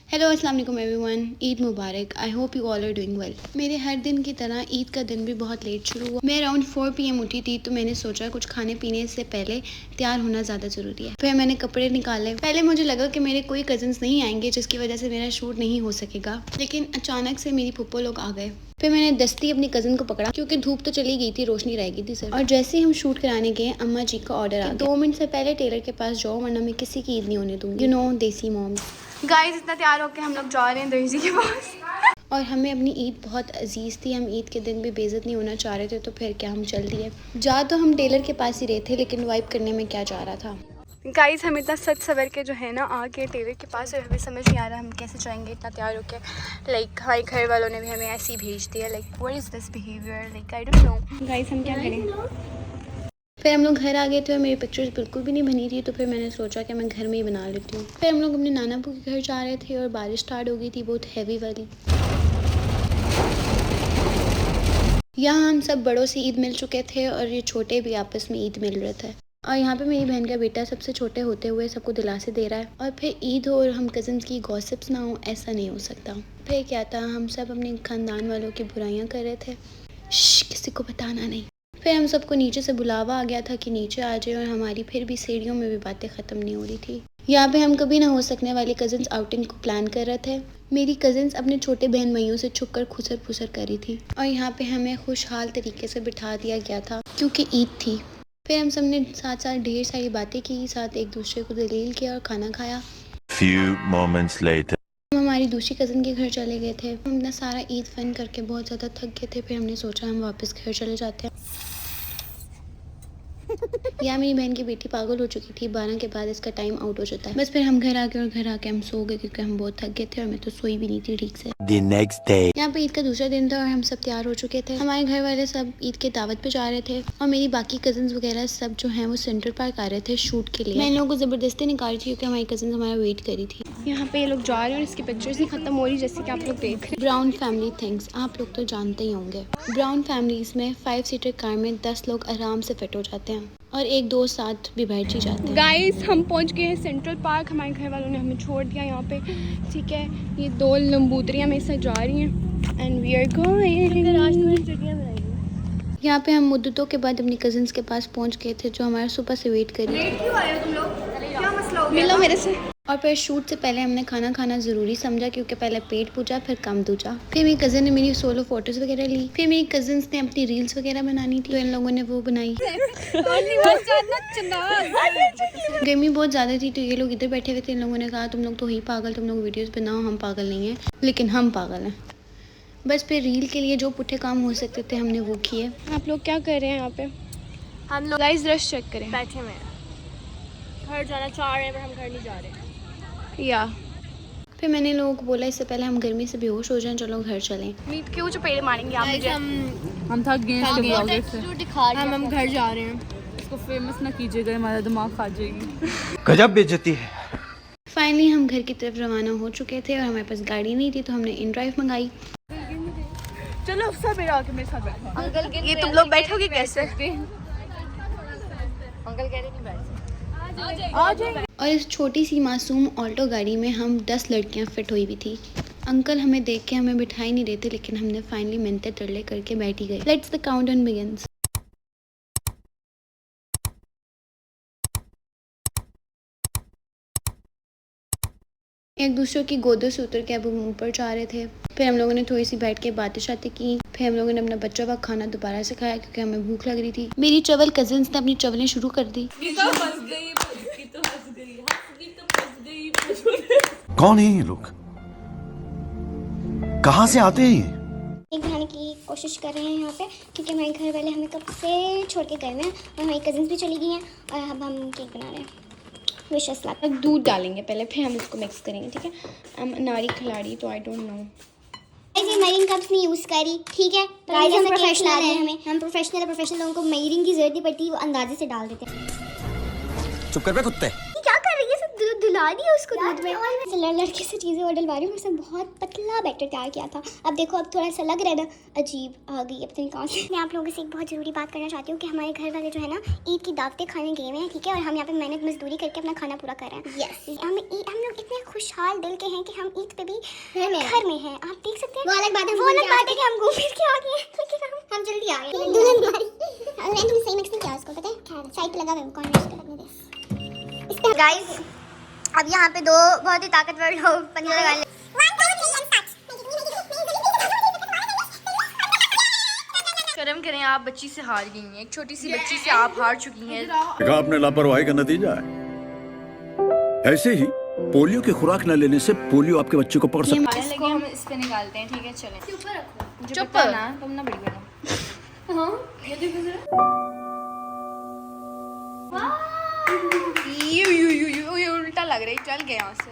Hello अस्सलाम वालेकुम everyone, Eid मुबारक। I hope you all are doing well. मेरे हर दिन की तरह ईद का दिन भी बहुत लेट शुरू हुआ। मैं अराउंड 4 PM उठी थी, तो मैंने सोचा कुछ खाने पीने से पहले तैयार होना ज़्यादा ज़रूरी है। फिर मैंने कपड़े निकाले। पहले मुझे लगा कि मेरे कोई कज़न्स नहीं आएंगे, जिसकी वजह से मेरा शूट नहीं हो सकेगा, लेकिन अचानक से मेरी फूफो लोग आ गए। फिर मैंने दस्ती अपनी कज़न को पकड़ा, क्योंकि धूप तो चली गई थी, रोशनी रह गई थी सिर्फ। और जैसे ही हम शूट कराने गए, अम्मा जी का ऑर्डर आ गया, 2 मिनट से पहले टेलर के पास जाओ, वरना मैं किसी की ईद नहीं होने दूंगी। यू नो, देसी मॉम्स। गाइस, इतना तैयार होकर हम लोग जा रहे हैं दर्जी के पास। और हमें अपनी ईद बहुत अजीज़ थी। हम ईद के दिन भी बेइज्जत नहीं होना चाह रहे थे, तो फिर क्या, हम चल दिए। जा तो हम टेलर के पास ही रहे थे, लेकिन वाइप करने में क्या जा रहा था। गाइस, हम इतना सच सवर के जो है ना आके टेलर के पास, और हमें समझ नहीं आ रहा हम कैसे जाएंगे इतना तैयार होके। लाइक हमारे घर वालों ने भी हमें ऐसे ही भेज दिया। Like what is this behaviour, like I don't know. Guys, हम क्या करें। फिर हम लोग घर आ गए थे और मेरी पिक्चर्स बिल्कुल भी नहीं बनी थी, तो फिर मैंने सोचा कि मैं घर में ही बना लेती हूँ। फिर हम लोग अपने नाना अब्बू के घर जा रहे थे और बारिश स्टार्ट हो गई थी, बहुत हैवी वाली। यहाँ हम सब बड़ों से ईद मिल चुके थे और ये छोटे भी आपस में ईद मिल रहे थे। और यहाँ पे मेरी बहन का बेटा सबसे छोटे होते हुए सबको दिलासे दे रहा है। और फिर ईद हो और हम कज़न्स की गॉसिप्स ना हो, ऐसा नहीं हो सकता। फिर क्या था, हम सब अपने ख़ानदान वालों की बुराइयाँ कर रहे थे। किसी को बताना नहीं। फिर हम सबको नीचे से बुलावा आ गया था कि नीचे आ जाए, और हमारी फिर भी सीढ़ियों में भी बातें ख़त्म नहीं हो रही थी। यहाँ पे हम कभी ना हो सकने वाली कज़न्स आउटिंग को प्लान कर रहे थे। मेरी कज़न्स अपने छोटे बहन भाइयों से छुपकर खुसर फुसर करी थी, और यहाँ पे हमें खुशहाल तरीके से बिठा दिया गया था, क्योंकि ईद थी। फिर हम सब ने साथ साथ ढेर सारी बातें की, साथ एक दूसरे को दलील किया और खाना खाया। Few moments later. हम हमारी दूसरी कज़न के घर चले गए थे। हम अपना सारा ईद फन करके बहुत ज़्यादा थक गए थे। फिर हमने सोचा हम वापस घर चले जाते हैं। या मेरी बहन की बेटी पागल हो चुकी थी, 12 के बाद इसका टाइम आउट हो जाता है। बस फिर हम घर आ गए और घर आके हम सो गए, क्योंकि हम बहुत थक गए थे और मैं तो सोई भी नहीं थी ठीक से। The next day. यहाँ पे ईद का दूसरा दिन था और हम सब तैयार हो चुके थे। हमारे घर वाले सब ईद के दावत पे जा रहे थे, और मेरी बाकी कज़न्स वगैरह सब जो हैं वो सेंटर पार्क आ रहे थे शूट के लिए। मैं इन लोगों को ज़बरदस्ती निकाली थी, क्योंकि हमारी कज़न्स हमारा वेट करी थी। यहाँ पे ये लोग जा रहे हैं और इसकी पिक्चर्स ही खत्म हो रही, जैसे कि आप लोग देख रहे हैं। ब्राउन फैमिली थिंग्स आप लोग तो जानते ही होंगे। ब्राउन फैमिलीज में 5 सीटर कार में 10 लोग आराम से फिट हो जाते हैं, और एक दो साथ भी बैठ ही जाते हैं। गाइस, हम पहुंच गए हैं सेंट्रल पार्क। हमारे घर वालों ने हमें छोड़ दिया यहाँ पे, ठीक है। ये 2 लंबूतरियाँ मेरे साथ जा रही हैं, एंड वी आर गोइंग। यहाँ पे हम मुद्दतों के बाद अपनी कज़न्स के पास पहुँच गए थे, जो हमारा सुबह से वेट कर रही थी। क्यों आए हो तुम लोग? क्या मसला हो गया? मिलो मेरे से। और फिर शूट से पहले हमने खाना खाना ज़रूरी समझा, क्योंकि पहले पेट पूजा फिर काम दूजा। फिर मेरी कज़न ने मेरी सोलो फोटोज़ वगैरह ली। फिर मेरी कज़न्स ने अपनी रील्स वगैरह बनानी थी, तो इन लोगों ने वो बनाई। गर्मी बहुत ज़्यादा थी, तो ये लोग इधर बैठे हुए थे। इन लोगों ने कहा तुम लोग तो ही पागल, तुम लोग वीडियोज़ बनाओ, हम पागल नहीं हैं। लेकिन हम पागल हैं। बस फिर रील के लिए जो पुट्ठे काम हो सकते थे हमने वो किए। आप लोग क्या कर रहे हैं यहाँ पे? हम लोग गाइस, रश चेक करें। बैठे हुए हैं, घर जाना चाह रहे हैं पर हम घर नहीं जा रहे। या फिर मैंने लोगों को बोला इससे पहले हम गर्मी से बेहोश हो जाएं, चलो घर चलें। मीट क्यों चपेड़े मारेंगे आप मुझे? हम थक गए हैं इसके ब्लॉगर से। हम घर जा रहे हैं। इसको फेमस ना कीजिएगा, हमारा दिमाग खा जाएगी। गजब बेइज्जती है। फाइनली हम घर की तरफ रवाना हो चुके थे, और हमारे पास गाड़ी नहीं थी, तो हमने इन ड्राइव मंगाई। चलो सब मेरा आके मेरे साथ बैठो। अंकल के ये तुम लोग बैठोगे कैसे? अंकल कह रहे नहीं बैठ आ जाए। और इस छोटी सी मासूम ऑल्टो गाड़ी में हम 10 लड़कियां फिट हुई भी थी। अंकल हमें देख के हमें बिठा ही नहीं रहे थे, लेकिन हमने फाइनली मिन्नतें तरले करके बैठ ही गए। Let's the countdown begins. एक दूसरे की गोदों से उतर के अब हम ऊपर जा रहे थे। फिर हम लोगों ने थोड़ी सी बैठ के बातें शातें की। फिर हम लोगों ने अपना बच्चा हुआ खाना दोबारा से खाया, क्योंकि हमें भूख लग रही थी। मेरी चवल कजिन्स ने अपनी चवलें शुरू कर दी। कौन है ये लोग? कहाँ से आते हैं ये? केक बनाने की कोशिश कर रहे हैं यहाँ पे, क्योंकि हमारे घर वाले हमें कब से छोड़ के गए हुए हैं, और हमारी कज़न्स भी चली गई हैं, और अब हम केक बना रहे हैं। विशेष लाभ दूध डालेंगे पहले, फिर हम इसको मिक्स करेंगे, ठीक है। हम नारी खिलाड़ी, तो आई डोंट नो। ये मेयरिंग कप्स नहीं यूज़ करी, ठीक है। गाइस, हम प्रोफेशनल हैं, हम प्रोफेशनल लोगों को मेयरिंग की जरूरत नहीं पड़ती, वो अंदाजे से डाल देते हैं। चुप कर बे कुत्ते। क्या कर रही है? सब मिला दिया उसको दूध में। लड़के से चीज़ें और डलवा रही हूँ, उसने बहुत पतला बैटर तैयार किया था। अब देखो अब थोड़ा सा लग रहा है ना अजीब, आ गई अब तक कहाँ से। मैं आप लोगों से एक बहुत ज़रूरी बात करना चाहती हूँ कि हमारे घर वाले जो है ना ईद की दावतें खाने गए हुए हैं, ठीक है, और हम यहाँ पे मेहनत मजदूरी करके अपना खाना पूरा कर रहे हैं। यस, हम लोग इतने खुशहाल दिल के हैं कि हम ईद पे भी घर में हैं, आप देख सकते हैं। वो अलग बात है कि हम घूम फिर के आ गए, हम जल्दी आ गए। तुम सही मिक्स नहीं किया उसको, पता है साइड पे लगा हुआ है कॉर्नर्स पे लगने दे। गाइस अब यहाँ पे दो बहुत ही ताकतवर लोग पंजे लगा ले। कर्म करें, आप बच्ची से हार गई हैं, एक छोटी सी बच्ची से आप हार चुकी हैं। आपने लापरवाही का नतीजा है। ऐसे ही पोलियो की खुराक न लेने से पोलियो आपके बच्चे को पकड़ सकता है। इसको हम इस पे निकालते हैं, ठीक है, चलें। चुप ना, तुम ना बड़ी बनो। हाँ, ये देखो जरा। ये उल्टा लग रही, चल गया यहाँ से,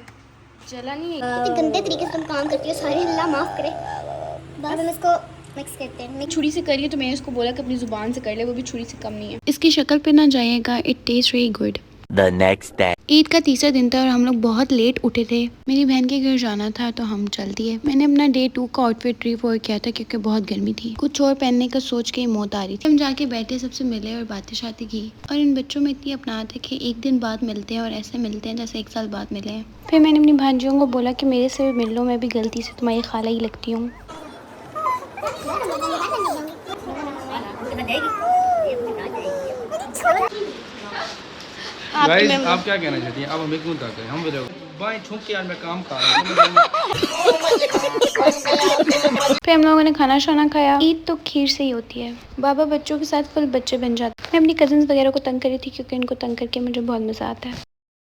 चला नहीं। इतने गंदे तरीके से तुम काम करती हो, सारे अल्लाह माफ करे। अब हम इसको मिक्स करते हैं। मैं छुरी से करिए, तो मैंने उसको बोला कि अपनी जुबान से कर ले, वो भी छुरी से कम नहीं है। इसकी शक्ल पे ना जाइएगा, it taste very good. The next day. Eid का तीसरा दिन था और हम लोग बहुत लेट उठे थे। मेरी बहन के घर जाना था तो हम चल दिए। मैंने अपना डे 2 का आउटफिट रिफॉर किया था क्योंकि बहुत गर्मी थी। कुछ और पहनने का सोच के ही मौत आ रही थी। हम जाके बैठे, सबसे मिले और बातें शातें की। और इन बच्चों में इतनी अपनात है कि एक दिन बाद मिलते हैं और ऐसे मिलते हैं जैसे 1 साल बाद मिले हैं। फिर मैंने अपनी भांजियों को बोला कि मेरे से भी मिल लो, मैं भी गलती से तुम्हारी खाला ही लगती हूँ। गाइस आप क्या कहना चाहती हैं? अब हमें क्यों ताकत है? हम बताओ बाएं छूक के यार मैं काम कर रहा हूं। फिर हम लोगों ने खाना शाना खाया। ईद तो खीर से ही होती है। बाबा बच्चों के साथ फुल बच्चे बन जाते। मैं अपनी कजन्स वगैरह को तंग करी थी क्योंकि इनको तंग करके मुझे बहुत मजा आता है।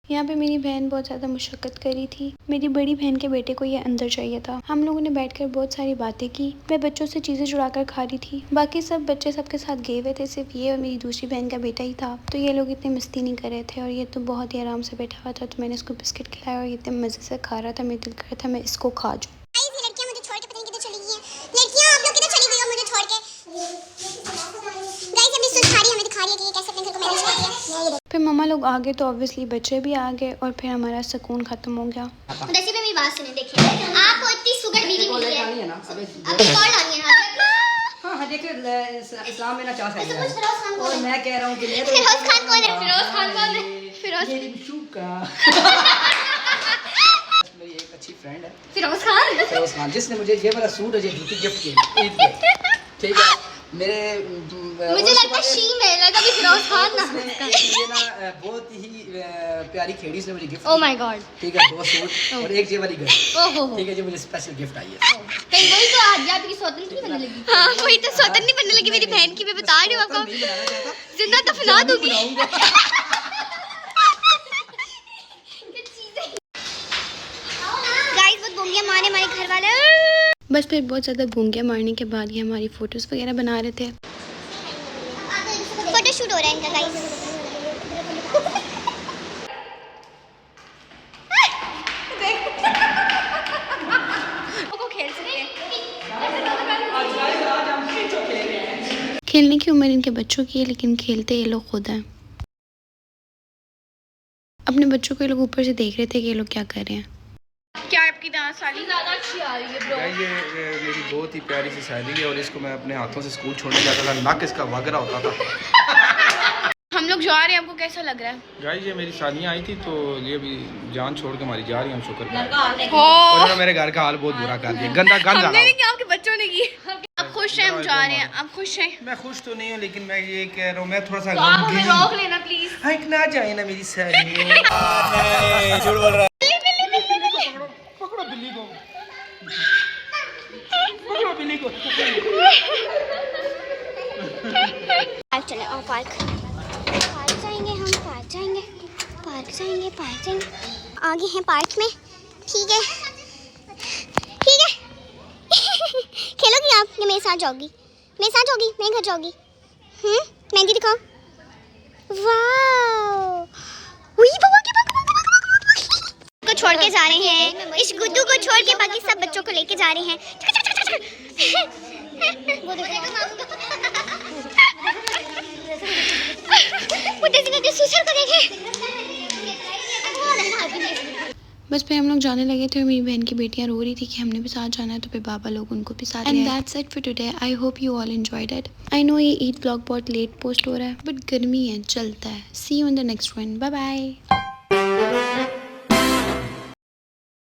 यहाँ पे मेरी बहन बहुत ज़्यादा मुशक्कत करी थी। मेरी बड़ी बहन के बेटे को ये अंदर चाहिए था। हम लोगों ने बैठकर बहुत सारी बातें की। मैं बच्चों से चीज़ें चुरा कर खा रही थी। बाकी सब बच्चे सबके साथ गए हुए थे, सिर्फ ये और मेरी दूसरी बहन का बेटा ही था। तो ये लोग इतनी मस्ती नहीं कर रहे थे और ये तो बहुत ही आराम से बैठा हुआ था। तो मैंने इसको बिस्किट खिलाया और ये इतने मज़े से खा रहा था, मेरा दिल कर रहा था मैं इसको खा जाऊँ। लड़कियां मुझे छोड़ के पता नहीं किधर चली गई हैं। लड़कियां आप लोग किधर चली गई हो मुझे छोड़ के? गाइस अभी सुन खा रही है, हमें दिखा रही है कि ये कैसे अपने घर को मैनेज करती है। फिर मम्मा लोग आ गए तो ऑब्वियसली बच्चे भी आ गए और फिर हमारा सुकून ख़त्म हो गया। वैसे भी मेरी बात सुने, देखिए आपको इतनी सुगर बीवी मिली है, अब कौन लानी है? हाँ देखिए इस्लाम में ना चाह सकते फिरोज खान और मैं कह रहा हूँ कि फिरोज खान कौन है? फिरोज खान कौन है? फिरोज मेरी एक अच्छी फ्रेंड है फिरोज खान जिसने मुझे ये वाला सूट और ये जूती गिफ्ट की ईद पे, ठीक है। मेरे मुझे लगता है शी में लगा भी फिरोज खान ना ये ना बहुत ही प्यारी खेड़ी से मुझे गिफ्ट। ओह माय गॉड, ठीक है, 2 सूट और एक ये वाली घड़ी, ओहो ठीक है, जो मुझे स्पेशल गिफ्ट आई है। कहीं वही तो आज याद की स्वतंत्र नहीं बनने लगी। हां वही तो स्वतंत्र नहीं बनने लगी मेरी बहन की, मैं बता रही हूं आपको, जिंदा दफना दूंगी। गाइस बहुत बोंगियां मारे हमारे घर वाले। बस फिर बहुत ज़्यादा भूंगिया मारने के बाद ये हमारी फ़ोटोज़ वगैरह बना रहे थे। फोटो शूट हो रहा है इनका गाइस। वो खेल सकते हैं। खेलने की उम्र इनके बच्चों की है लेकिन खेलते ये लोग खुद हैं। अपने बच्चों को ये लोग ऊपर से देख रहे थे कि ये लोग क्या कर रहे हैं। क्या आपकी दांत साली ज़्यादा अच्छी आ रही है ब्रो। ये मेरी बहुत ही प्यारी सी सहेली है और इसको मैं अपने हाथों से स्कूल छोड़ने जाता था, नक इसका वगरा होता था। हम लोग जा रहे हैं, आपको कैसा लग रहा है? गाइस ये मेरी सालियाँ आई थी तो ये भी जान छोड़ के हमारी जा रही हैं, हम शुक्र करें। हो और मेरे घर का हाल बहुत बुरा कर दिया, गंदा गंद हमने नहीं किया, आपके बच्चों ने की। आप खुश हैं? हम जा रहे हैं, आप खुश हैं? मैं खुश तो नहीं हूँ लेकिन मैं ये कह रहा हूँ मैं थोड़ा सा तो आप हमें रोक लेना प्लीज। हाइक ना जाए ना मेरी सहेली। पकड़ो बिल्ली को, पकड़ो बिल्ली को। पार्क चले, और पार्क जाएंगे हम, पार्क जाएंगे। आगे हैं पार्क में, ठीक है। खेलोगी आप या मेरे साथ जाओगी? मेरे घर जाओगी? मेहंदी दिखाओ। वाओ, को छोड़ के जा रहे हैं, इस गुड्डू को छोड़ के बाकी सब बच्चों को लेके जा रहे हैं। वो सुसर करेंगे। बस फिर हम लोग जाने लगे थे और मेरी बहन की बेटियां रो रही थी कि हमने भी साथ जाना है, तो फिर बाबा लोग उनको भी साथ। And that's it for today. I hope you all enjoyed it. I know ये ईद व्लॉग बहुत लेट पोस्ट हो रहा है, बट गर्मी है, चलता है। See you in the next one. Bye bye.